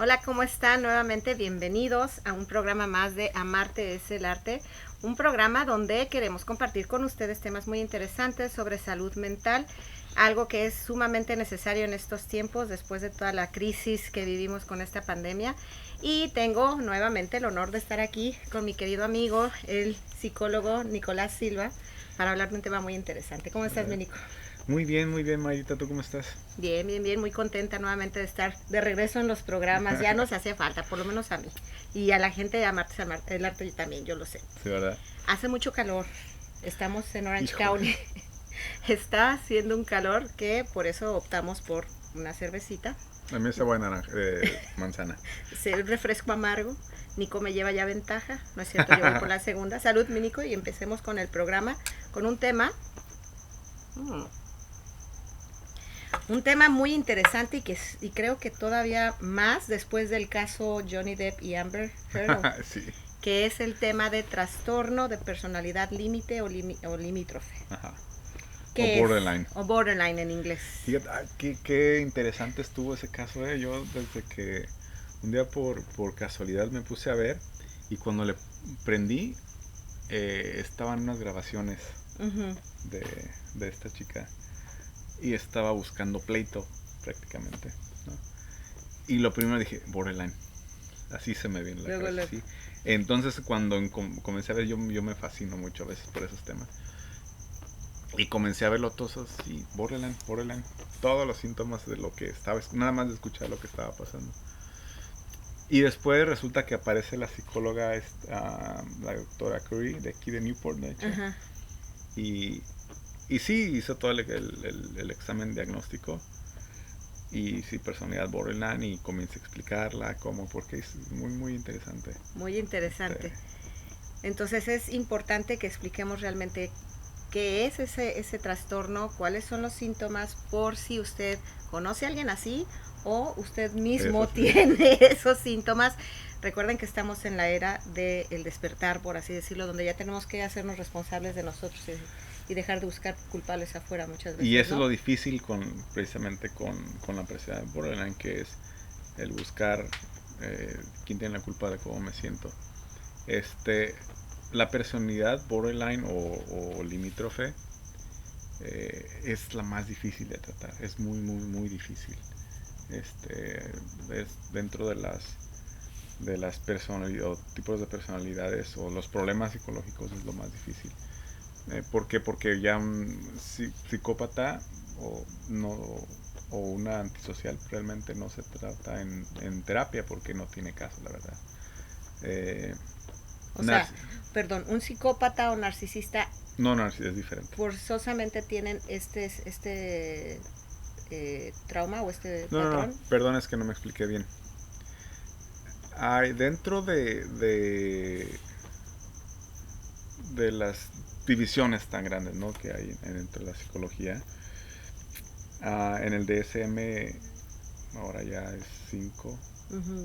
Hola, ¿cómo están? Nuevamente bienvenidos a un programa más de Amarte es el arte, un programa donde queremos compartir con ustedes temas muy interesantes sobre salud mental, algo que es sumamente necesario en estos tiempos después de toda la crisis que vivimos con esta pandemia. Y tengo nuevamente el honor de estar aquí con mi querido amigo, el psicólogo Nicolás Silva, para hablar de un tema muy interesante. ¿Cómo estás, mi Nico? Muy bien, Marita, ¿tú cómo estás? Bien, bien, bien, muy contenta nuevamente de estar de regreso en los programas. Ya nos hace falta, por lo menos a mí. Y a la gente de Amartes el Arte también, yo lo sé. Sí, ¿verdad? Hace mucho calor. Estamos en Orange Híjole, County. Está haciendo un calor que por eso optamos por una cervecita. a mí esa buena naranja, manzana. Es el refresco amargo. Nico me lleva ya ventaja. No es cierto, yo voy por la segunda. Salud, mi Nico, y empecemos con el programa, con un tema muy interesante y creo que todavía más después del caso Johnny Depp y Amber Heard, Sí, que es el tema de trastorno de personalidad límite o limítrofe, ajá. O que es, borderline. o borderline en inglés. Fíjate, qué interesante estuvo ese caso, ¿eh? Yo desde que un día por casualidad me puse a ver y cuando le prendí, estaban unas grabaciones Ujú. de esta chica y estaba buscando pleito prácticamente, ¿no? Y lo primero dije, borderline. Así se me viene en la Luego, cabeza, luego. sí. Entonces cuando comencé a ver, yo me fascino mucho a veces por esos temas. Y comencé a verlo todos así, borderline, borderline. Todos los síntomas de lo que estaba, nada más de escuchar lo que estaba pasando. Y después resulta que aparece la psicóloga, la doctora Curry, de aquí de Newport, de hecho. Ajá. Y, y sí, hizo todo el examen diagnóstico. Y sí, personalidad borderline. Y comienza a explicarla, cómo, porque es muy, muy interesante. Muy Este, interesante. Entonces es importante que expliquemos realmente qué es ese trastorno, cuáles son los síntomas, por si usted conoce a alguien así o usted Eso mismo sí. tiene esos síntomas. Recuerden que estamos en la era del despertar, por así decirlo, donde ya tenemos que hacernos responsables de nosotros y dejar de buscar culpables afuera muchas Y veces, eso es ¿no? lo difícil precisamente con la personalidad borderline, que es el buscar quién tiene la culpa de cómo me siento. Este, la personalidad borderline o limítrofe es la más difícil de tratar. Es muy, muy, muy difícil. Este, es dentro de las personalidades o tipos de personalidades o los problemas psicológicos es lo más difícil. ¿Por qué? Porque ya un psicópata o no o una antisocial realmente no se trata en terapia porque no tiene caso, la verdad. Eh, O sea, narci- perdón, un psicópata o narcisista no, es diferente. forzosamente tienen trauma o este No, no, no, patrón. perdón, es que no me expliqué bien. Hay dentro de las divisiones tan grandes, ¿no?, que hay dentro de la psicología. En el DSM ahora ya es 5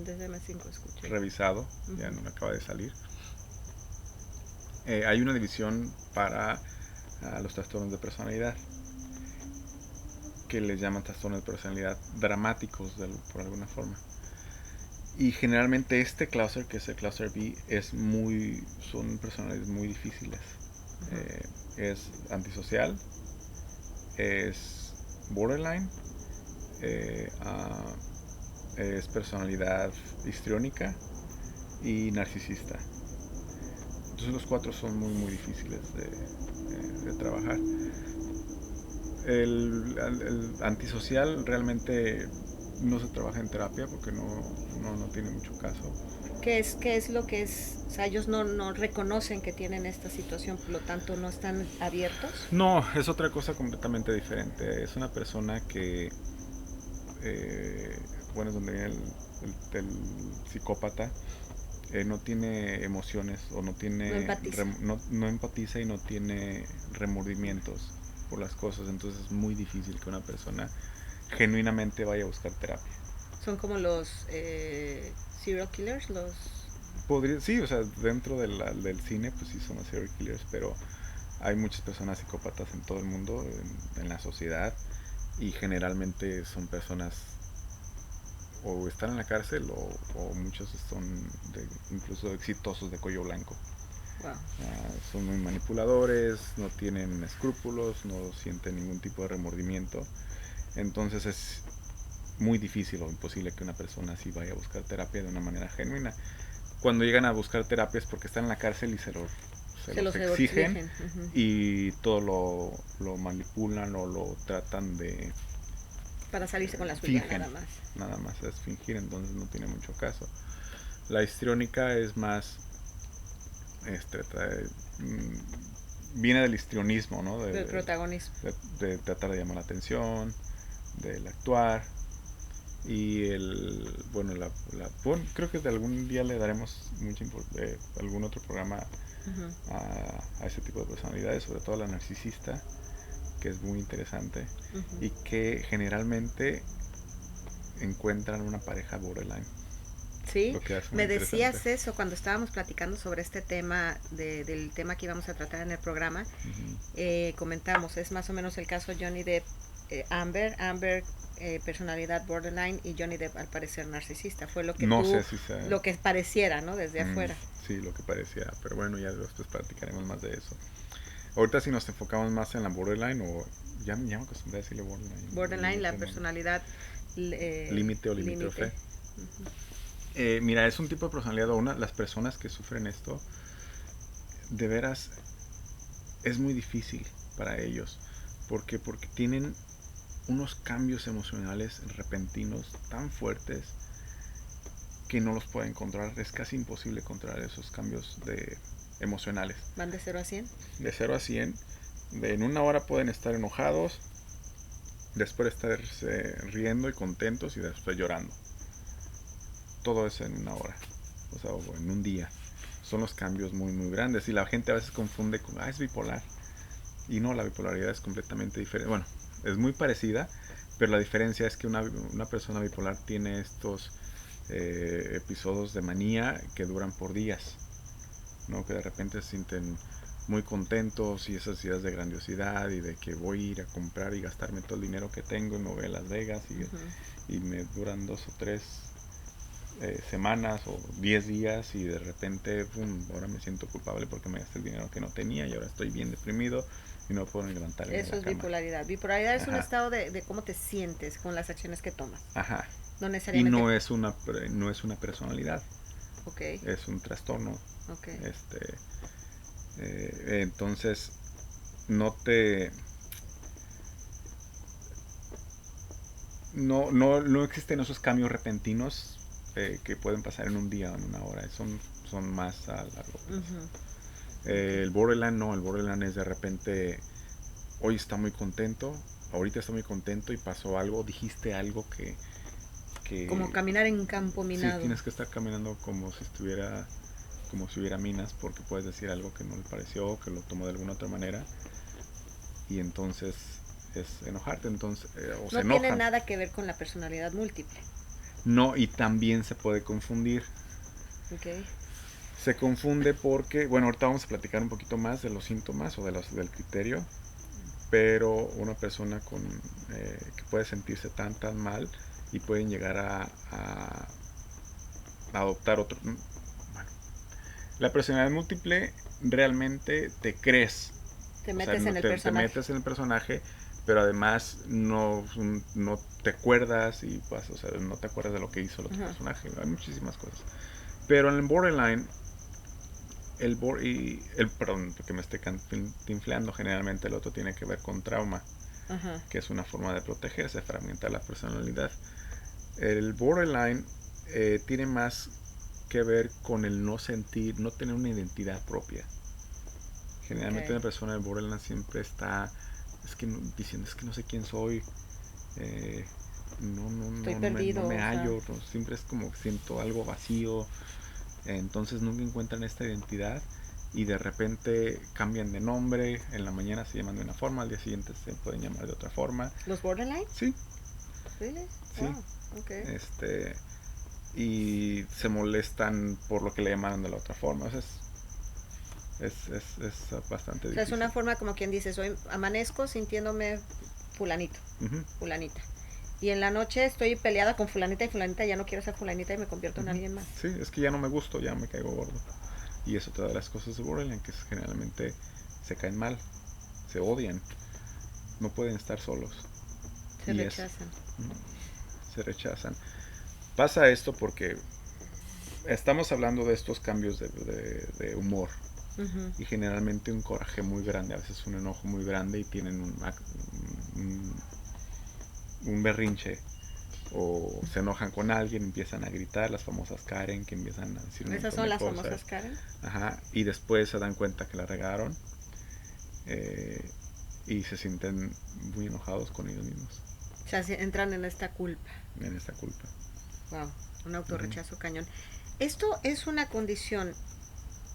Desde M5 escuché. revisado, ya Ujú. no me acaba de salir. Hay una división para los trastornos de personalidad, que les llaman trastornos de personalidad dramáticos por alguna forma. Y generalmente este cluster, que es el cluster B, son personalidades muy difíciles. Ujú. Eh, es antisocial, es borderline, es personalidad histriónica y narcisista. Entonces los cuatro son muy muy difíciles de trabajar. El antisocial realmente no se trabaja en terapia porque no tiene mucho caso. ¿Qué es lo que es? O sea, ellos no reconocen que tienen esta situación, por lo tanto no están abiertos. No, es otra cosa completamente diferente. Es una persona que, bueno, es donde viene el psicópata, no tiene emociones o No empatiza. no empatiza y no tiene remordimientos por las cosas. Entonces es muy difícil que una persona genuinamente vaya a buscar terapia. Son como los serial killers, los... Sí, o sea, dentro del cine, pues sí son los serial killers, pero hay muchas personas psicópatas en todo el mundo, en la sociedad, y generalmente son personas o están en la cárcel o muchos son incluso exitosos de cuello blanco. Wow. Son muy manipuladores, no tienen escrúpulos, no sienten ningún tipo de remordimiento. Entonces es muy difícil o imposible que una persona así vaya a buscar terapia de una manera genuina. Cuando llegan a buscar terapia es porque están en la cárcel y se los exigen Uh-huh. y todo lo manipulan o lo tratan de... Para salirse con la suya, fingen, nada más. Nada más es fingir, entonces no tiene mucho caso. La histriónica es más... viene del histrionismo, ¿no? Del protagonismo. De tratar de llamar la atención, del actuar. Y bueno, creo que de algún día le daremos algún otro programa Uh-huh. a ese tipo de personalidades, sobre todo a la narcisista, que es muy interesante, Uh-huh. y que generalmente encuentran una pareja borderline. Sí, me decías eso cuando estábamos platicando sobre este tema, del tema que íbamos a tratar en el programa. Uh-huh. Comentamos, es más o menos el caso Johnny Depp, Amber, personalidad borderline, y Johnny Depp al parecer narcisista. Fue lo que no sé si sea... lo que pareciera, ¿no? Desde afuera. Sí, lo que pareciera, pero bueno, ya después platicaremos más de eso. Ahorita si nos enfocamos más en la borderline, o ya me acostumbré a decirle borderline. Borderline, la personalidad límite o limítrofe. Uh-huh. Mira, es un tipo de personalidad, las personas que sufren esto, de veras, es muy difícil para ellos. Porque tienen unos cambios emocionales repentinos tan fuertes que no los pueden controlar. Es casi imposible controlar esos cambios emocionales. ¿Van de 0 a 100? De 0 a 100. En una hora pueden estar enojados, después estarse riendo y contentos y después llorando. Todo eso en una hora, o sea, o en un día. Son los cambios muy muy grandes y la gente a veces confunde con, es bipolar. Y no, la bipolaridad es completamente diferente. Bueno, es muy parecida, pero la diferencia es que una persona bipolar tiene estos episodios de manía que duran por días, ¿no? Que de repente se sienten muy contentos y esas ideas de grandiosidad y de que voy a ir a comprar y gastarme todo el dinero que tengo y me voy a Las Vegas y me duran 2 o 3 semanas o 10 días y de repente ahora me siento culpable porque me gasté el dinero que no tenía y ahora estoy bien deprimido y no puedo levantarme de la cama. Eso es bipolaridad. Bipolaridad es un estado de cómo te sientes con las acciones que tomas. Ajá. No necesariamente. Y no es una personalidad. Okay. Es un trastorno. Okay. Entonces no existen esos cambios repentinos que pueden pasar en un día o en una hora. Son más a largo plazo. Uh-huh. El borderline no, el borderline es de repente, hoy está muy contento, ahorita está muy contento y pasó algo, dijiste algo que como caminar en campo minado. Sí, tienes que estar caminando como si hubiera minas, porque puedes decir algo que no le pareció, que lo tomó de alguna otra manera, y entonces es enojarte, entonces o se enojan. No tiene nada que ver con la personalidad múltiple. No, y también se puede confundir. Okay. Se confunde porque, bueno, ahorita vamos a platicar un poquito más de los síntomas o del criterio, pero una persona que puede sentirse tan mal y pueden llegar a adoptar otro. Bueno, la personalidad múltiple realmente te crees. Te metes en el personaje. Te metes en el personaje, pero además no te acuerdas y pues, o sea, no te acuerdas de lo que hizo el otro personaje. Hay muchísimas cosas. Pero en el borderline, perdón, porque me esté tinfleando, generalmente el otro tiene que ver con trauma, que es una forma de protegerse, fragmentar la personalidad. El borderline tiene más que ver con el no tener una identidad propia. Generalmente una persona de borderline siempre está diciendo, es que no sé quién soy, estoy perdido, no me hallo, siempre es como que siento algo vacío, entonces nunca encuentran esta identidad y de repente cambian de nombre, en la mañana se llaman de una forma, al día siguiente se pueden llamar de otra forma. ¿Los borderline? Sí. ¿Really? Sí. Wow. Okay. Y se molestan por lo que le llamaron de la otra forma, o sea, es bastante difícil. O sea, es una forma como quien dice, amanezco sintiéndome fulanito, fulanita. y en la noche estoy peleada con fulanita y fulanita ya no quiero ser fulanita y me convierto en alguien más. Sí, es que ya no me gusto, ya me caigo gordo. Y eso te da las cosas de borderline, que generalmente se caen mal, se odian, no pueden estar solos. Se Y rechazan. se rechazan. Pasa esto porque estamos hablando de estos cambios de humor. Uh-huh. Y generalmente un coraje muy grande, a veces un enojo muy grande y tienen un berrinche o se enojan con alguien, empiezan a gritar, las famosas Karen, que empiezan a decir un Esas montón son de las cosas. famosas Karen. Ajá, y después se dan cuenta que la regaron y se sienten muy enojados con ellos mismos. O sea, entran en esta culpa. En esta culpa. Wow, un autorrechazo cañón. ¿Esto es una condición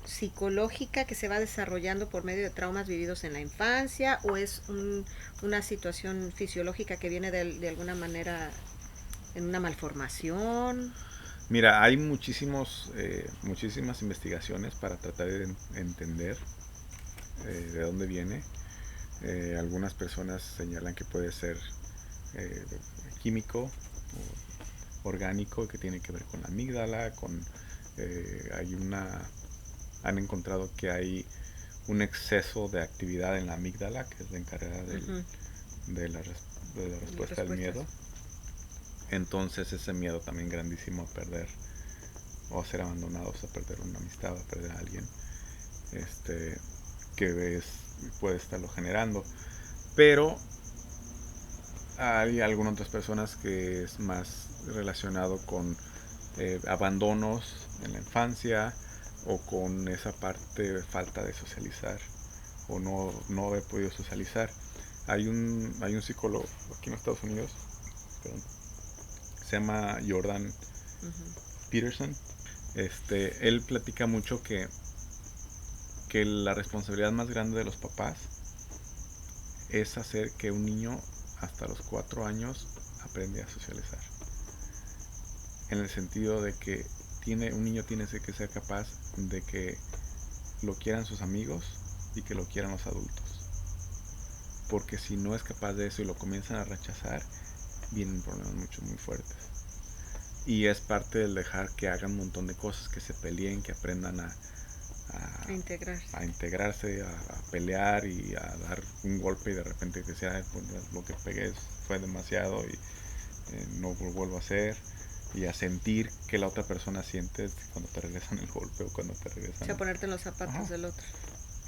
psicológica que se va desarrollando por medio de traumas vividos en la infancia o es una situación fisiológica que viene de alguna manera en una malformación? Mira, hay muchísimas investigaciones para tratar de entender de dónde viene. Algunas personas señalan que puede ser químico o orgánico, que tiene que ver con la amígdala, han encontrado que hay un exceso de actividad en la amígdala, que es la encargada de la respuesta al miedo. Entonces ese miedo también grandísimo a perder o a ser abandonados, a perder una amistad, a perder a alguien, que puede estarlo generando. Pero hay algunas otras personas que es más relacionado con abandonos en la infancia o con esa parte de falta de socializar o no haber podido socializar. Hay un psicólogo aquí en Estados Unidos, perdón, se llama Jordan Peterson. Él platica mucho que la responsabilidad más grande de los papás es hacer que un niño hasta los 4 años aprende a socializar. En el sentido de que un niño tiene que ser capaz de que lo quieran sus amigos y que lo quieran los adultos. Porque si no es capaz de eso y lo comienzan a rechazar, vienen problemas muy fuertes. Y es parte del dejar que hagan un montón de cosas, que se peleen, que aprendan a integrarse, a pelear y a dar un golpe y de repente que sea lo que pegué fue demasiado y no lo vuelvo a hacer, y a sentir que la otra persona siente cuando te regresan el golpe o cuando te regresan. O sea, ponerte en los zapatos del otro.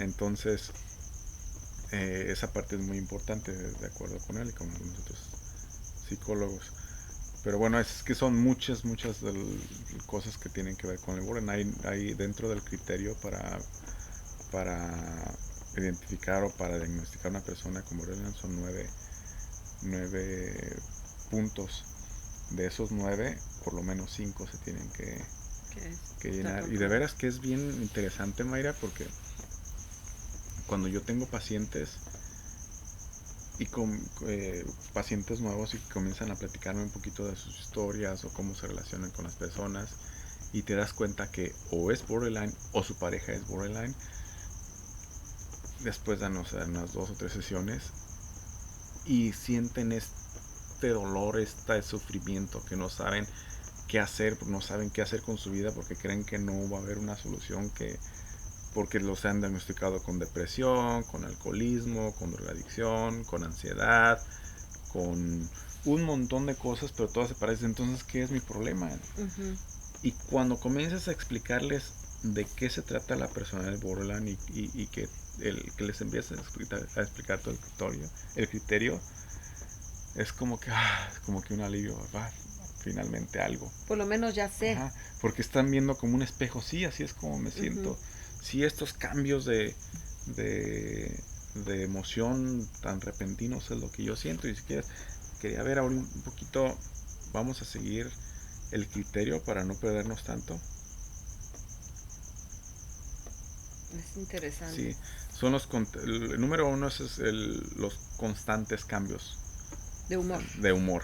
Entonces, esa parte es muy importante, de acuerdo con él y con algunos otros psicólogos. Pero bueno, es que son muchas cosas que tienen que ver con el borderline. Hay dentro del criterio para identificar o para diagnosticar a una persona con borderline son 9 puntos. De esos 9, por lo menos 5 se tienen que llenar. Y de veras que es bien interesante, Mayra, porque cuando yo tengo pacientes y con pacientes nuevos y que comienzan a platicarme un poquito de sus historias o cómo se relacionan con las personas, y te das cuenta que o es borderline o su pareja es borderline, después dan unas 2 o 3 sesiones y sienten este dolor, este sufrimiento, que no saben qué hacer, no saben qué hacer con su vida porque creen que no va a haber una solución, porque los han diagnosticado con depresión, con alcoholismo, con drogadicción, con ansiedad, con un montón de cosas, pero todas se parecen. Entonces, ¿qué es mi problema? Y cuando comienzas a explicarles de qué se trata la persona del borderline y que les empiezas a explicar todo el criterio, es como que un alivio, finalmente algo. Por lo menos ya sé. Ajá, porque están viendo como un espejo, sí, así es como me siento. Sí, estos cambios de emoción tan repentinos es lo que yo siento. Y si quieres, quería ver ahora un poquito, vamos a seguir el criterio para no perdernos tanto. Es interesante. Sí, son el número 1 es los constantes cambios de humor,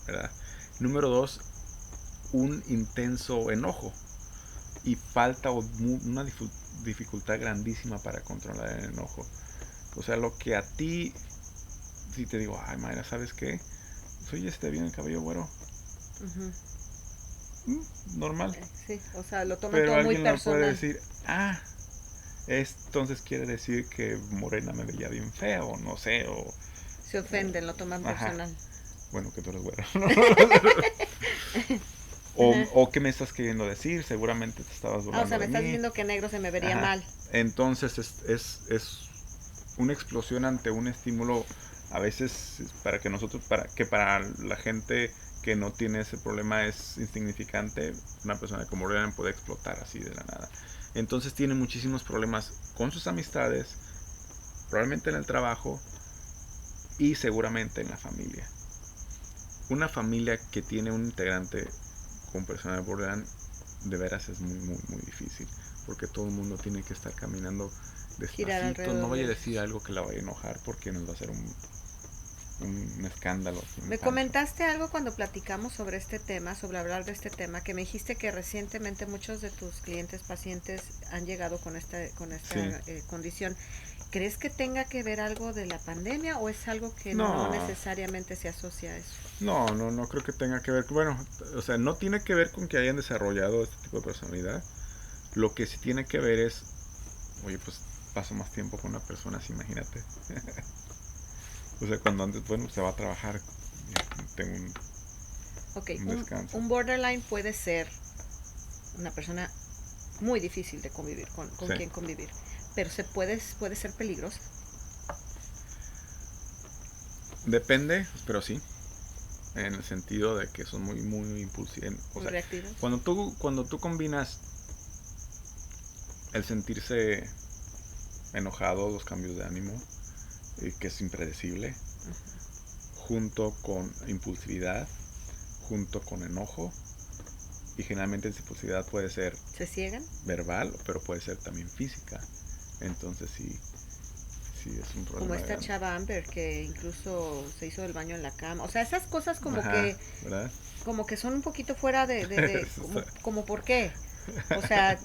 ¿verdad? Número 2, un intenso enojo y falta o una dificultad grandísima para controlar el enojo. O sea, lo que a ti, si te digo, ay, Mayra, ¿sabes qué? Oye, bien el cabello güero. Ujú. Normal. Sí, o sea, lo toman Pero todo muy alguien lo puede personal. decir, entonces quiere decir que Morena me veía bien fea, o no sé, Se ofenden, lo toman ajá, personal. bueno, que tú eres güero. Ajá. O qué me estás queriendo decir, seguramente te estabas Ah, o burlando sea, me de estás mí. diciendo que negro se me vería Ajá. mal. Entonces es una explosión ante un estímulo, a veces para que nosotros, para la gente que no tiene ese problema es insignificante. Una persona como Ryan puede explotar así de la nada. Entonces tiene muchísimos problemas con sus amistades, probablemente en el trabajo y seguramente en la familia. Una familia que tiene un integrante con persona de Borderland, de veras es muy, muy, muy difícil. Porque todo el mundo tiene que estar caminando Girar despacito. No alrededor vaya de a decir ellos. algo que la vaya a enojar porque nos va a hacer un escándalo aquí en Me el rancho. comentaste algo cuando platicamos sobre este tema, sobre hablar de este tema, que me dijiste que recientemente muchos de tus clientes, pacientes han llegado con esta Sí. condición. ¿Crees que tenga que ver algo de la pandemia o es algo que no No, necesariamente se asocia a eso? no creo que tenga que ver. Bueno, o sea, no tiene que ver con que hayan desarrollado este tipo de personalidad. Lo que sí tiene que ver es, oye, pues paso más tiempo con una persona así, imagínate. O sea, cuando antes, bueno, se va a trabajar, tengo Ok, un descanso. un borderline puede ser una persona muy difícil de convivir, con Sí. quien convivir, pero puede ser peligrosa. Depende, pero sí. En el sentido de que son muy, muy impulsivos. O Muy sea, reactivos. cuando tú combinas el sentirse enojado, los cambios de ánimo, que es impredecible, junto con impulsividad, junto con enojo, y generalmente esa impulsividad puede ser ¿Se ciegan? verbal, pero puede ser también física. Entonces sí, sí es un Como problema esta grande. chava Amber que incluso se hizo el baño en la cama. O sea, esas cosas Ajá, ¿verdad? como que son un poquito fuera como ¿por qué? O sea,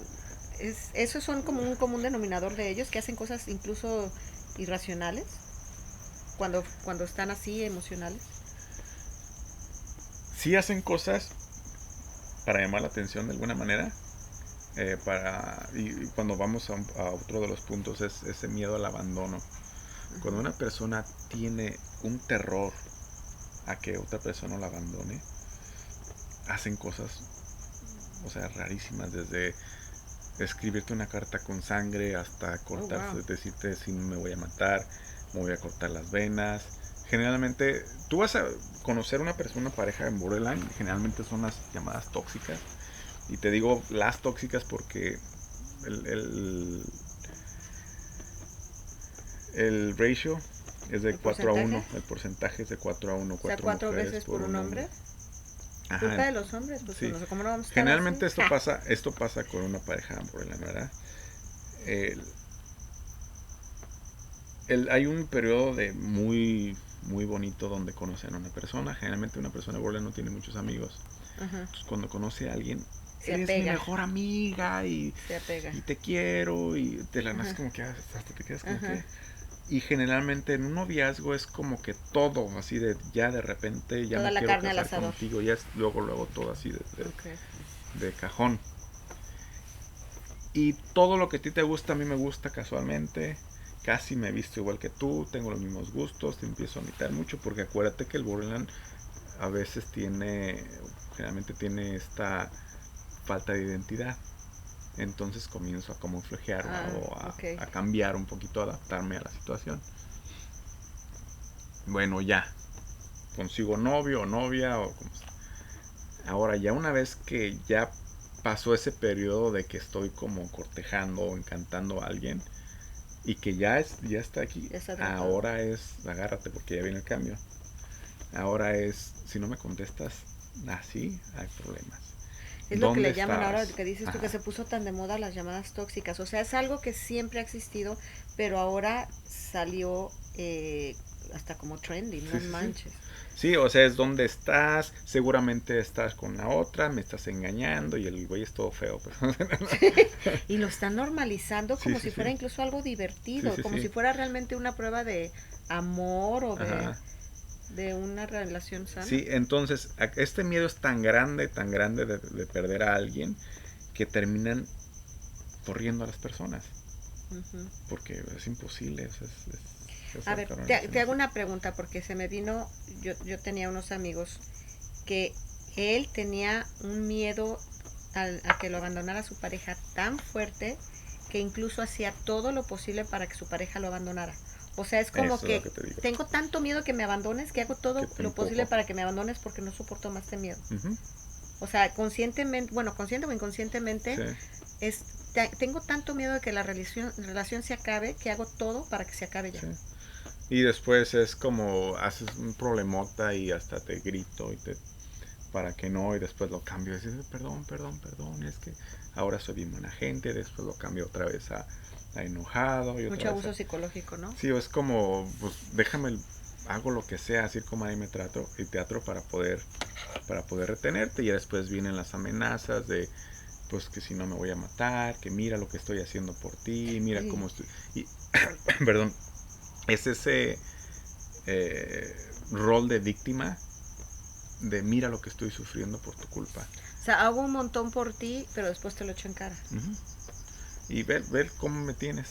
esos son como un común denominador de ellos que hacen cosas incluso irracionales cuando están así emocionales. Sí hacen cosas para llamar la atención de alguna manera. Y cuando vamos a otro de los puntos es ese miedo al abandono. Cuando una persona tiene un terror a que otra persona la abandone, hacen cosas, o sea, rarísimas, desde escribirte una carta con sangre hasta Oh, wow. cortarse, decirte si me voy a matar, me voy a cortar las venas. Generalmente, tú vas a conocer una pareja en borderline, generalmente son las llamadas tóxicas. Y te digo las tóxicas porque el, el, el ratio es de ¿El 4 a porcentaje? uno, el porcentaje es de 4 a uno, O sea, 4 cuatro mujeres veces por por un un hombre. hombre. Ajá, Culpa de los hombres, pues sí. no sé cómo no vamos a estar así. Generalmente esto Ja. pasa con una pareja por la ¿verdad? El, hay un periodo de muy bonito donde conocen a una persona. Generalmente una persona borderline no tiene muchos amigos. Ajá. Entonces cuando conoce a alguien, Se eres mi apega. mejor amiga Se apega. y te quiero y de la nada es Ajá. como que hasta te quedas como Ajá. que. Y generalmente en un noviazgo es como que todo, así de ya de repente ya Toda me la quiero carne al casar asador. contigo, ya es luego todo así Okay. de cajón. Y todo lo que a ti te gusta, a mí me gusta casualmente. Casi me he visto igual que tú, tengo los mismos gustos, te empiezo a imitar mucho, porque acuérdate que el borderline a veces generalmente tiene esta falta de identidad. Entonces comienzo a camuflajear Ah, o ok. a cambiar un poquito, a adaptarme a la situación. Bueno, ya, consigo novio o novia o como sea. Ahora ya una vez que ya pasó ese periodo de que estoy como cortejando o encantando a alguien y que ya está aquí, Ya está atrapado. ahora es agárrate porque ya viene el cambio. Ahora es, si no me contestas así, hay problemas. Es lo que ¿Dónde le llaman ahora estabas? que dices tú que Ajá. se puso tan de moda las llamadas tóxicas. O sea, es algo que siempre ha existido, pero ahora salió hasta como trendy, no Sí, sí, sí. manches. Sí, o sea, es donde estás, seguramente estás con la otra, me estás engañando y el güey es todo feo. Pero Y lo están normalizando sí, como sí, si fuera sí. incluso algo Sí, divertido, sí, como sí. si fuera realmente una prueba de amor o de Ajá. de una relación sana. Sí, entonces este miedo es tan grande de perder a alguien que terminan corriendo a las personas. Porque es imposible. A ver, te hago una pregunta porque se me vino, yo tenía unos amigos que él tenía un miedo a que lo abandonara su pareja tan fuerte que incluso hacía todo lo posible para que su pareja lo abandonara. O sea, es como Eso es que lo que te digo. tengo tanto miedo que me abandones que hago todo lo posible para que me abandones porque no soporto más este miedo. O sea, conscientemente, bueno, consciente o inconscientemente, tengo tanto miedo de que la relación se acabe que hago todo para que se acabe ya. Y después es como haces un problemota y hasta te grito para que no, y después lo cambio y dices, perdón, es que ahora soy bien buena gente, después lo cambio otra vez a enojado. Y mucho abuso psicológico, ¿no? Sí, es como, pues déjame, hago lo que sea, así como ahí me trato, y teatro para poder retenerte, y después vienen las amenazas de, pues que si no me voy a matar, que mira lo que estoy haciendo por ti, mira cómo estoy, y, perdón, es ese rol de víctima, de mira lo que estoy sufriendo por tu culpa. O sea, hago un montón por ti, pero después te lo echo en cara. Y ver cómo me tienes.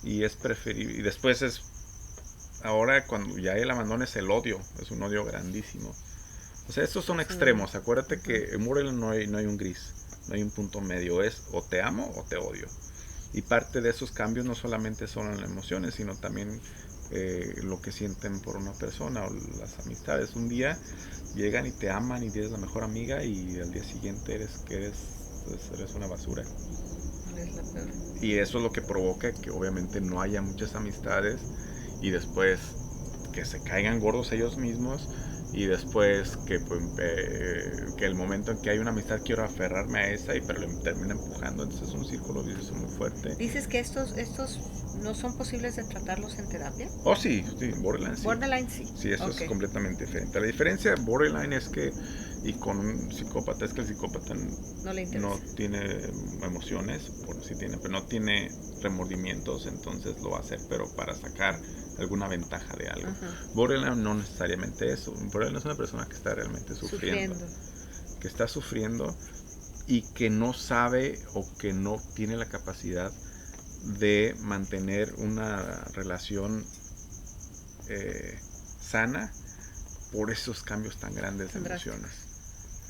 Y es preferible. Y después es, ahora cuando ya el abandono es el odio, es un odio grandísimo. O sea, estos son extremos. Acuérdate que en Morelia no hay un gris, no hay un punto medio, es o te amo o te odio. Y parte de esos cambios no solamente son en las emociones, sino también lo que sienten por una persona o las amistades. Un día llegan y te aman y eres la mejor amiga, y al día siguiente eres una basura. Es la peor. Y eso es lo que provoca que obviamente no haya muchas amistades, y después que se caigan gordos ellos mismos, y después que el momento en que hay una amistad quiero aferrarme a esa, pero le termina empujando. Entonces es un círculo vicioso muy fuerte. ¿Dices que estos no son posibles de tratarlos en terapia? Oh, sí, borderline sí. Borderline sí. Sí, eso es completamente diferente. La diferencia de borderline es que, y con un psicópata, es que el psicópata no tiene emociones, sí tiene, pero no tiene remordimientos, entonces lo va a hacer, pero para sacar alguna ventaja de algo. Borderline no necesariamente eso. Borderline es una persona que está realmente sufriendo. Que está sufriendo y que no sabe o que no tiene la capacidad de mantener una relación sana por esos cambios tan grandes de emociones,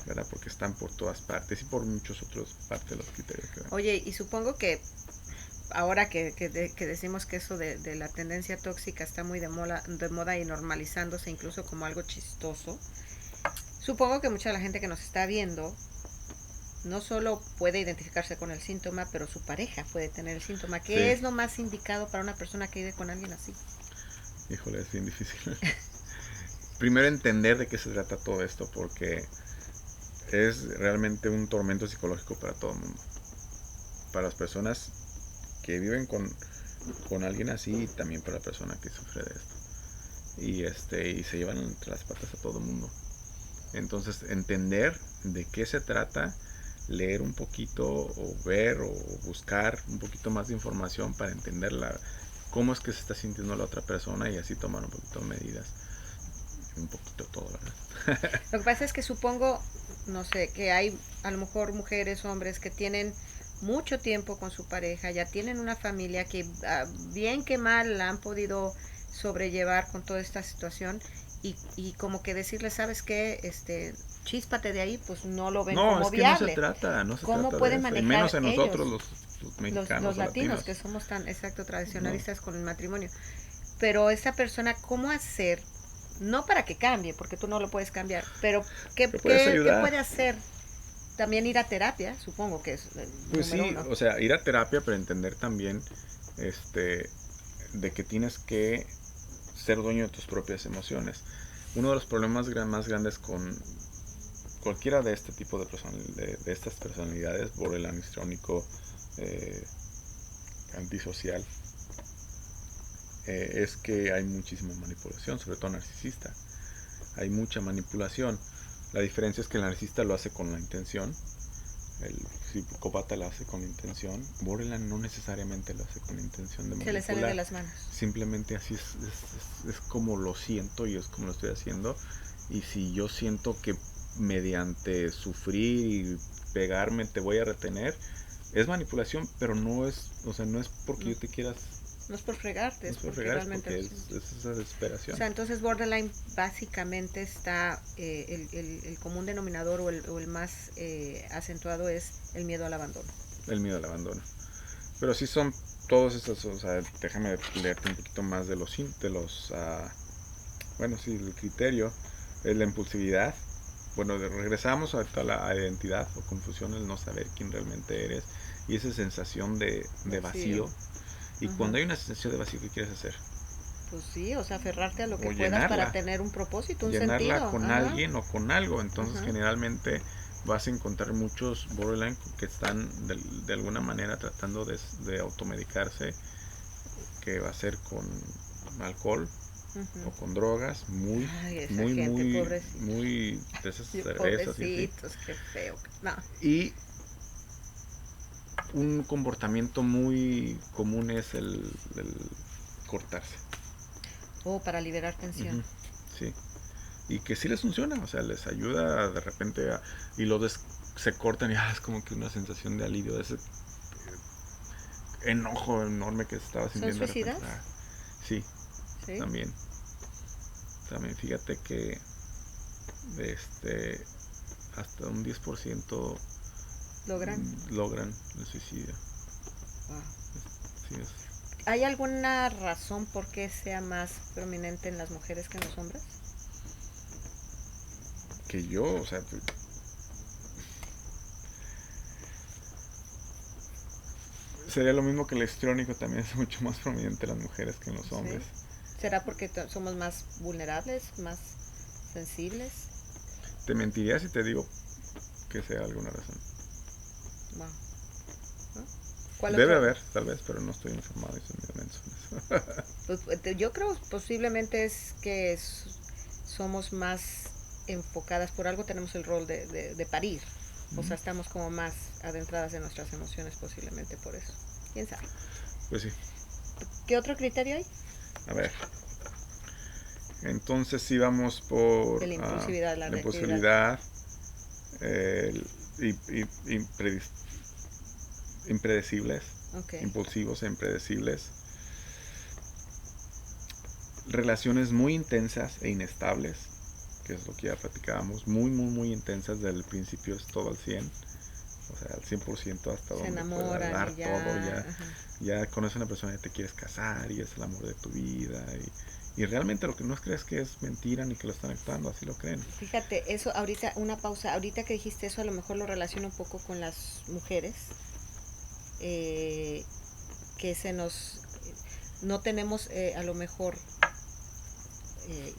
¿verdad? Porque están por todas partes y por muchos otros partes de los criterios que vemos. Oye, y supongo que ahora que decimos que eso de la tendencia tóxica está muy de moda y normalizándose incluso como algo chistoso, supongo que mucha de la gente que nos está viendo no solo puede identificarse con el síntoma, pero su pareja puede tener el síntoma. ¿Qué es lo más indicado para una persona que vive con alguien así? Híjole, es bien difícil. Primero entender de qué se trata todo esto, porque es realmente un tormento psicológico para todo el mundo. Para las personas que viven con alguien así, y también para la persona que sufre de esto. Y se llevan entre las patas a todo el mundo. Entonces, entender de qué se trata, leer un poquito o ver o buscar un poquito más de información para entender cómo es que se está sintiendo la otra persona, y así tomar un poquito de medidas. Un poquito todo, ¿verdad? Lo que pasa es que supongo, no sé, que hay a lo mejor mujeres, hombres que tienen mucho tiempo con su pareja, ya tienen una familia que bien que mal la han podido sobrellevar con toda esta situación, y como que decirle, ¿sabes qué? Chíspate de ahí, pues no lo ven como viable. No se trata ¿Cómo pueden manejar y menos en ellos, nosotros los mexicanos, los latinos, que somos tan tradicionalistas con el matrimonio? Pero esta persona, ¿cómo hacer? No para que cambie, porque tú no lo puedes cambiar, pero ¿qué puede hacer? También ir a terapia, supongo que es pues número sí, uno. O sea, ir a terapia, pero entender también de que tienes que ser dueño de tus propias emociones. Uno de los problemas más grandes con cualquiera de este tipo de estas personalidades, borderline, histrónico, antisocial, es que hay muchísima manipulación, sobre todo narcisista. Hay mucha manipulación. La diferencia es que el narcisista lo hace con la intención El psicópata lo hace con intención. Borderline no necesariamente lo hace con intención de Se manipular. le sale de las manos. Simplemente así es como lo siento y es como lo estoy haciendo. Y si yo siento que mediante sufrir y pegarme te voy a retener, es manipulación, pero no es, o sea, no es porque No, yo te quieras, no es por fregarte, no es es por porque fregar, es realmente porque lo es sientes. esa desesperación. O sea, entonces borderline básicamente está, el común denominador o el más acentuado es el miedo al abandono. El miedo al abandono. Pero sí son todos estos, o sea, déjame leerte un poquito más de los bueno, sí, el criterio, es la impulsividad. Bueno, regresamos a la identidad o confusión, el no saber quién realmente eres y esa sensación de vacío. Y cuando hay una sensación de vacío, ¿qué quieres hacer? Pues sí, o sea, aferrarte a lo que O puedas para llenarla, tener un propósito, un llenarla sentido. con Ajá. alguien o con algo. Entonces, Ajá. generalmente vas a encontrar muchos borderline que están de alguna manera tratando de automedicarse, que va a ser con alcohol o con drogas, muy, Ay, esa muy, gente, muy, pobrecita. muy de esas cervezas y así. Pobrecitos, qué feo. No. Y un comportamiento muy común es el cortarse. O para liberar tensión. Ujú, sí. Y que sí les funciona, o sea, les ayuda de repente y se cortan y es como que una sensación de alivio, de ese enojo enorme que se estaba ¿Son sintiendo de repente. suicidas? Sí, Sí. también. También fíjate que este hasta un 10% ¿Logran? logran el suicidio. Wow. Sí, es ¿Hay alguna razón por qué sea más prominente en las mujeres que en los hombres? que yo, o sea, sería lo mismo que el histriónico, también es mucho más prominente en las mujeres que en los hombres. ¿Sí? ¿Será porque somos más vulnerables, más sensibles? Te mentiría si te digo que sea alguna razón. Wow. ¿No? ¿Cuál Debe otro? haber, tal vez, pero no estoy informado y soy medio menso en eso. Pues, yo creo posiblemente es que somos más enfocadas, por algo tenemos el rol de parir. O sea, estamos como más adentradas en nuestras emociones posiblemente por eso. ¿Quién sabe? Pues sí. ¿Qué otro criterio hay? A ver. Entonces sí vamos De por la impulsividad, la la reactividad. impulsividad, y, impredecibles, Ok. impulsivos e impredecibles. Relaciones muy intensas e inestables, que es lo que ya platicábamos, muy, muy, muy intensas, desde el principio es todo al 100, o sea, al 100% hasta Se donde pueda enamoran dar y todo, ya. ya, Ajá. ya conoces a una persona y te quieres casar y es el amor de tu vida y realmente lo que no crees que es mentira ni que lo están actuando, así lo creen. Fíjate, eso ahorita, una pausa, ahorita que dijiste eso, a lo mejor lo relaciono un poco con las mujeres, eh, que no tenemos a lo mejor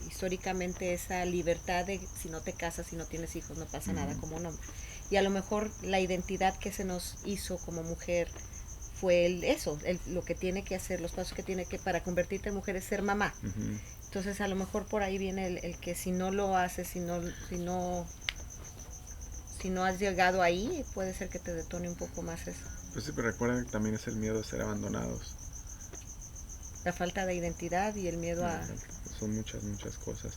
históricamente esa libertad de si no te casas, si no tienes hijos, no pasa nada como un hombre. Y a lo mejor la identidad que se nos hizo como mujer fue lo que tiene que hacer, los pasos que tiene que para convertirte en mujer es ser mamá. Ujú. Entonces a lo mejor por ahí viene el que si no lo haces, si no has llegado ahí, puede ser que te detone un poco más eso. Pues sí, pero recuerden que también es el miedo de ser abandonados. La falta de identidad y el miedo a... Son muchas, muchas cosas.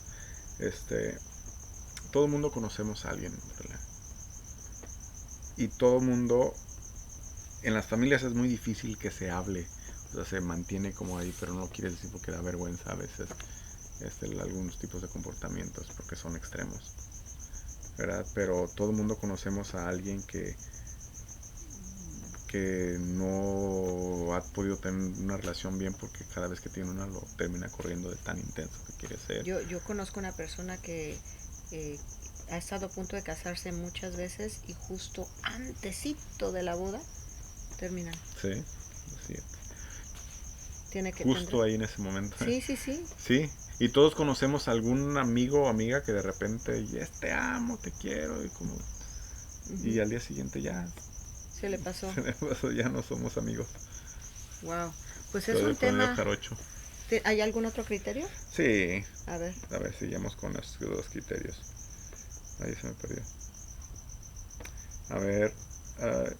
Todo el mundo conocemos a alguien, ¿verdad? Y todo el mundo, en las familias es muy difícil que se hable, o sea, se mantiene como ahí, pero no lo quiere decir porque da vergüenza a veces, algunos tipos de comportamientos, porque son extremos, ¿verdad? Pero todo el mundo conocemos a alguien que no ha podido tener una relación bien porque cada vez que tiene una lo termina corriendo de tan intenso que quiere ser. Yo conozco una persona que eh, ha estado a punto de casarse muchas veces y justo antesito de la boda terminan. Sí, así es. Tiene que Justo ahí en ese momento. Sí, sí, sí. Sí, y todos conocemos a algún amigo o amiga que de repente, yes, te amo, te quiero, y al día siguiente ya Se le pasó. se me pasó, ya no somos amigos. Wow. Pues es Pero un con el tema. jarocho. ¿Hay algún otro criterio? Sí, A ver. a ver, seguimos con los dos criterios. Ahí se me perdió. A ver, ah,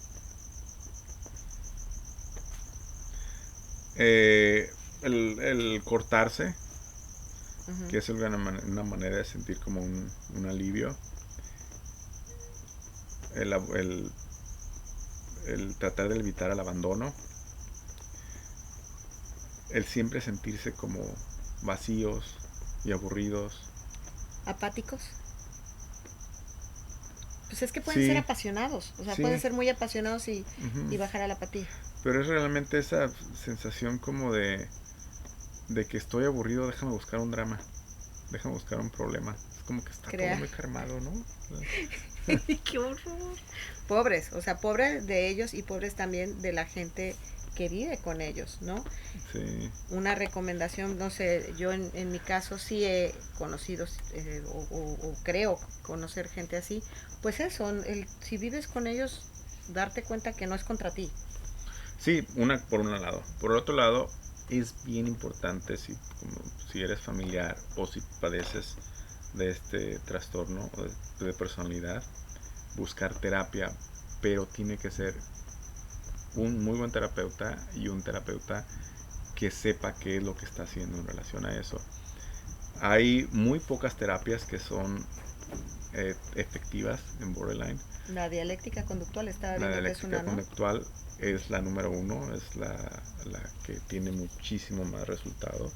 el cortarse, Ujú. que es una manera de sentir como un alivio. El, el, el tratar de evitar el abandono. El siempre sentirse como vacíos y aburridos. ¿Apáticos? Pues es que pueden ser Sí, apasionados, o sea, pueden sí. ser muy apasionados y Ujú. bajar a la apatía. Pero es realmente esa sensación como de que estoy aburrido, déjame buscar un drama, déjame buscar un problema. Es como que está todo Crear. muy calmado, ¿no? ¡Qué horror! Pobres, o sea, pobres de ellos y pobres también de la gente que vive con ellos, ¿no? Sí, Una recomendación, no sé, yo en mi caso sí he conocido o creo conocer gente así, pues eso, si vives con ellos, darte cuenta que no es contra ti. sí, por un lado. Por el otro lado, es bien importante si eres familiar o si padeces de este trastorno o de personalidad, buscar terapia, pero tiene que ser un muy buen terapeuta y un terapeuta que sepa qué es lo que está haciendo en relación a eso. Hay muy pocas terapias que son efectivas en borderline. La dialéctica conductual, estaba La viendo que es dialéctica una, ¿no? conductual es la número uno, es la que tiene muchísimo más resultado,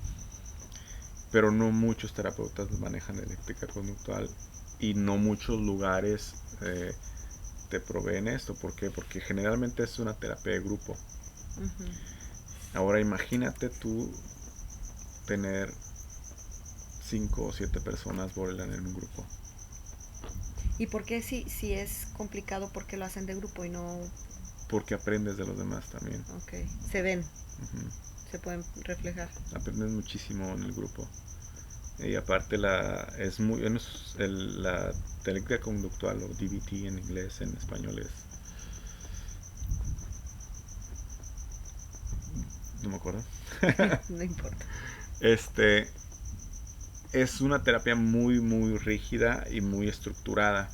pero no muchos terapeutas manejan dialéctica conductual y no muchos lugares te proveen esto. ¿Por qué? Porque generalmente es una terapia de grupo. Ujú. Ahora imagínate tú tener 5 o 7 personas borderline en un grupo. ¿Y por qué si es complicado, por qué lo hacen de grupo y no, Porque aprendes de los demás también. ok, se ven, Ujú. se pueden reflejar? Aprendes muchísimo en el grupo. Y aparte la dialéctica conductual o DBT en inglés, en español no me acuerdo. No importa. Este es una terapia muy muy rígida y muy estructurada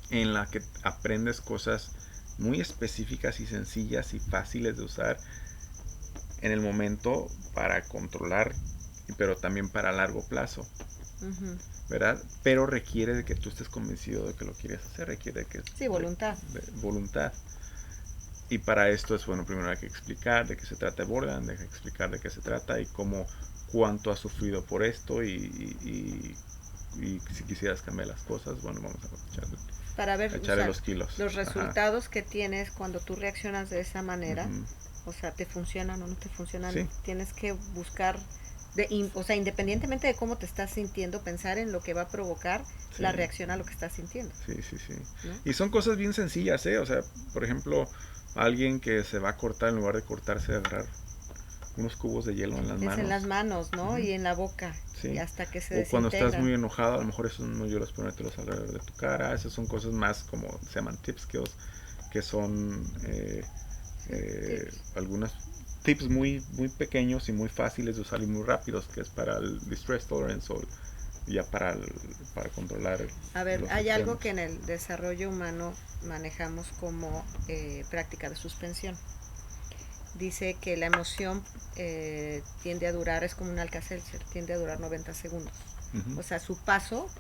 en la que aprendes cosas muy específicas y sencillas y fáciles de usar en el momento para controlar, pero también para largo plazo, Ujú. ¿verdad? Pero requiere de que tú estés convencido de que lo quieres hacer, requiere Sí, voluntad. de voluntad. Y para esto es bueno, primero hay que explicar de qué se trata Borderland, hay que explicar de qué se trata y cuánto has sufrido por esto y si quisieras cambiar las cosas, bueno, vamos Para a ver, o echarle sea, los kilos. los Ajá. resultados que tienes cuando tú reaccionas de esa manera, Ujú. o sea, te funcionan o no te funcionan, Sí, tienes que buscar, o sea, independientemente de cómo te estás sintiendo, pensar en lo que va a provocar la sí, reacción a lo que estás sintiendo, sí, sí, sí. ¿no? Y son cosas bien sencillas, ¿eh? O sea, por ejemplo, alguien que se va a cortar, en lugar de cortarse, agarrar unos cubos de hielo en las Es en las manos. manos, ¿no? Ujú. Y en la boca, y Sí. hasta que se O cuando estás muy desintegran. enojado, a lo mejor esos no lloras ponértelos alrededor de tu cara. Esas son cosas más como se llaman tip skills, que son Sí, tips. algunos tips muy, muy pequeños y muy fáciles de usar y muy rápidos, que es para el distress tolerance o ya para controlar A ver, los hay algo extremos. que en el desarrollo humano manejamos como práctica de suspensión. Dice que la emoción tiende a durar, es como un Alka-Seltzer, tiende a durar 90 segundos. Ujú, O sea, su paso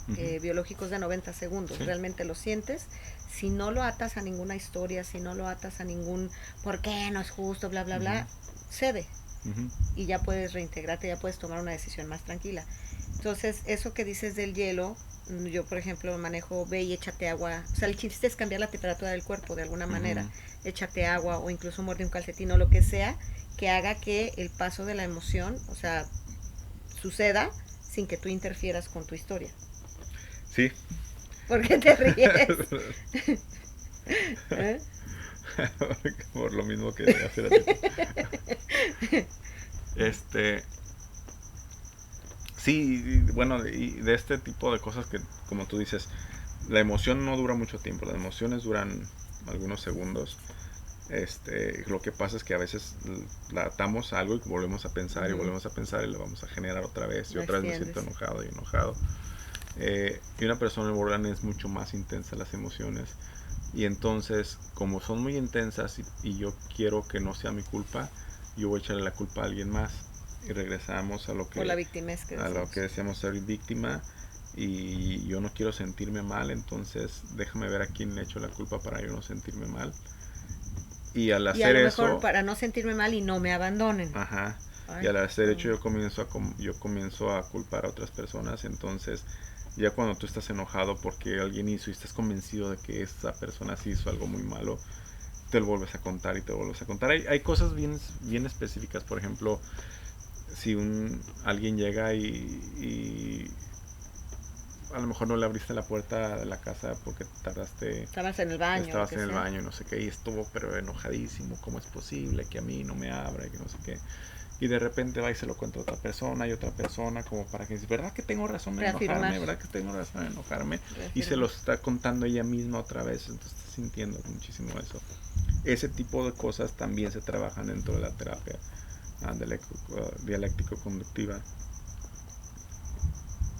ujú. biológico es de 90 segundos. Sí. Realmente lo sientes. Si no lo atas a ninguna historia, si no lo atas a ningún por qué no es justo, bla, bla, Ujú, bla, cede. ujú. Y ya puedes reintegrarte, ya puedes tomar una decisión más tranquila. Entonces, eso que dices del hielo, yo por ejemplo manejo, ve y échate agua, o sea, el chiste es cambiar la temperatura del cuerpo de alguna manera, Ujú. échate agua o incluso muerde un calcetín o lo que sea, que haga que el paso de la emoción, o sea, suceda sin que tú interfieras con tu historia. Sí. ¿Por qué te ríes? ¿Eh? Por lo mismo que hace ratito. Este, sí, bueno, y de este tipo de cosas que, como tú dices, la emoción no dura mucho tiempo, las emociones duran algunos segundos. Lo que pasa es que a veces la atamos a algo y volvemos a pensar y Ujú. volvemos a pensar y lo vamos a generar otra vez y Lo otra vez me siento extiendes. enojado y enojado. Y una persona en borderline es mucho más intensa las emociones Y entonces, como son muy intensas y yo quiero que no sea mi culpa, yo voy a echarle la culpa a alguien más. Y regresamos a lo O la víctima es que a lo decimos. que decíamos, ser víctima. Y yo no quiero sentirme mal, entonces déjame ver a quién le echo la culpa para yo no sentirme mal. Y al Y a hacer lo mejor eso, para no sentirme mal y no me abandonen. ajá, y Ay, al hacer hecho yo comienzo a culpar a otras personas. Entonces ya cuando tú estás enojado porque alguien hizo y estás convencido de que esa persona sí hizo algo muy malo, te lo vuelves a contar y te lo vuelves a contar. Hay cosas bien específicas. Por ejemplo, si alguien llega y a lo mejor no le abriste la puerta de la casa porque estabas en el baño, estabas que en el sea. baño y no sé qué, y estuvo pero enojadísimo, ¿cómo es posible que a mí no me abra, que no sé qué? Y de repente va y se lo cuenta a otra persona y otra persona, como para que dice, ¿verdad que tengo razón en Reafirmar. enojarme? ¿Verdad que tengo razón en enojarme? Y se Reafirmar. lo está contando ella misma otra vez, entonces está sintiendo muchísimo eso. Ese tipo de cosas también se trabajan dentro de la terapia dialéctico-conductiva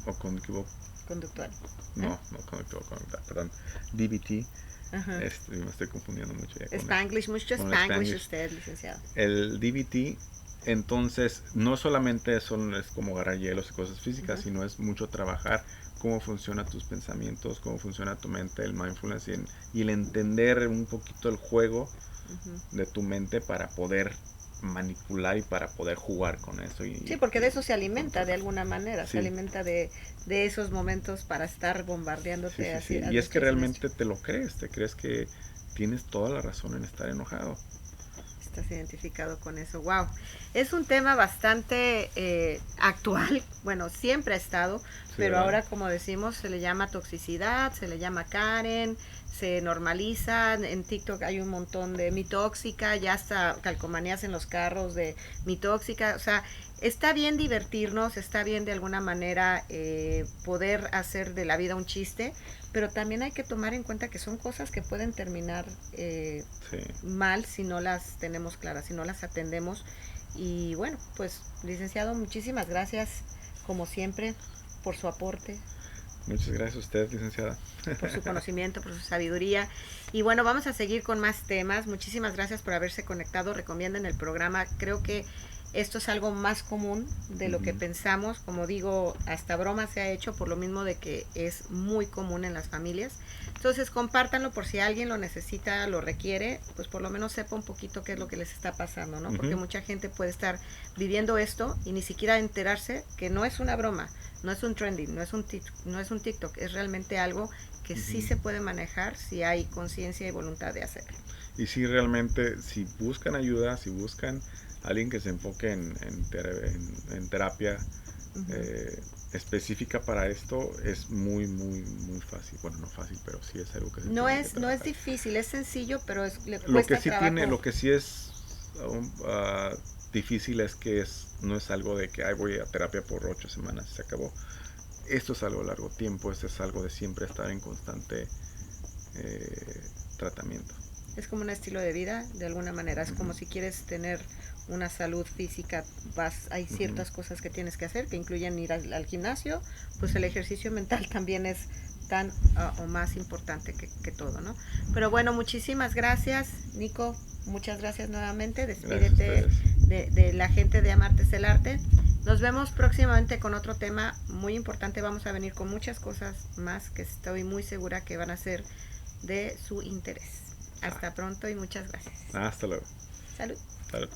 o conductivo. Conductual. No conductivo-conductiva, perdón, DBT. Ajá. Me estoy confundiendo mucho ya Spanglish, mucho con Spanglish usted, licenciado. El DBT, entonces, no solamente es como agarrar hielos y cosas físicas, Ujú. sino es mucho trabajar cómo funcionan tus pensamientos, cómo funciona tu mente, el mindfulness y el entender un poquito el juego Ujú. de tu mente para poder manipular y para poder jugar con eso. Sí, porque de eso se alimenta de controlar. alguna manera, se Sí, alimenta de esos momentos para estar sí, bombardeándote sí, así sí. a Y es que diestra y siniestra. realmente te lo crees, te crees que tienes toda la razón en estar enojado. Estás identificado con eso. Wow. Es un tema bastante actual. Bueno, siempre ha estado, Sí, pero ¿verdad? ahora, como decimos, se le llama toxicidad, se le llama Karen, se normaliza. En TikTok hay un montón de mi tóxica, ya hasta calcomanías en los carros de mi tóxica. O sea, está bien divertirnos, está bien de alguna manera poder hacer de la vida un chiste, pero también hay que tomar en cuenta que son cosas que pueden terminar Sí. mal si no las tenemos claras, si no las atendemos. Y bueno, pues licenciado, muchísimas gracias como siempre por su aporte, Muchas gracias a usted, licenciada. por su conocimiento, por su sabiduría. Y bueno, vamos a seguir con más temas. Muchísimas gracias por haberse conectado. Recomienden el programa. Creo que esto es algo más común de lo que pensamos. Como digo, hasta broma se ha hecho por lo mismo de que es muy común en las familias. Entonces compártanlo por si alguien lo necesita, lo requiere, pues por lo menos sepa un poquito qué es lo que les está pasando, ¿no? Porque mucha gente puede estar viviendo esto y ni siquiera enterarse que no es una broma, no es un trending, no es un TikTok, es realmente algo que sí se puede manejar si hay conciencia y voluntad de hacerlo. Y si realmente, si buscan ayuda, si buscan alguien que se enfoque en terapia específica para esto, es muy fácil. Bueno, no fácil, pero sí es algo que se No tiene que es, no es trabajar. difícil, es sencillo, pero le Lo que cuesta sí tiene, trabajo. lo que sí es difícil es que no es algo de que voy a terapia por 8 semanas y se acabó. Esto es algo a largo tiempo, esto es algo de siempre estar en constante tratamiento. Es como un estilo de vida, de alguna manera. Es como si quieres tener una salud física, hay ciertas cosas que tienes que hacer, que incluyen ir al gimnasio, pues el ejercicio mental también es tan o más importante que todo, ¿no? Pero bueno, muchísimas gracias, Nico. Muchas gracias nuevamente. Gracias a Despídete ustedes. de la gente de Amarte es el Arte. Nos vemos próximamente con otro tema muy importante. Vamos a venir con muchas cosas más que estoy muy segura que van a ser de su interés. Hasta pronto y muchas gracias. Hasta luego. Salud. Salud.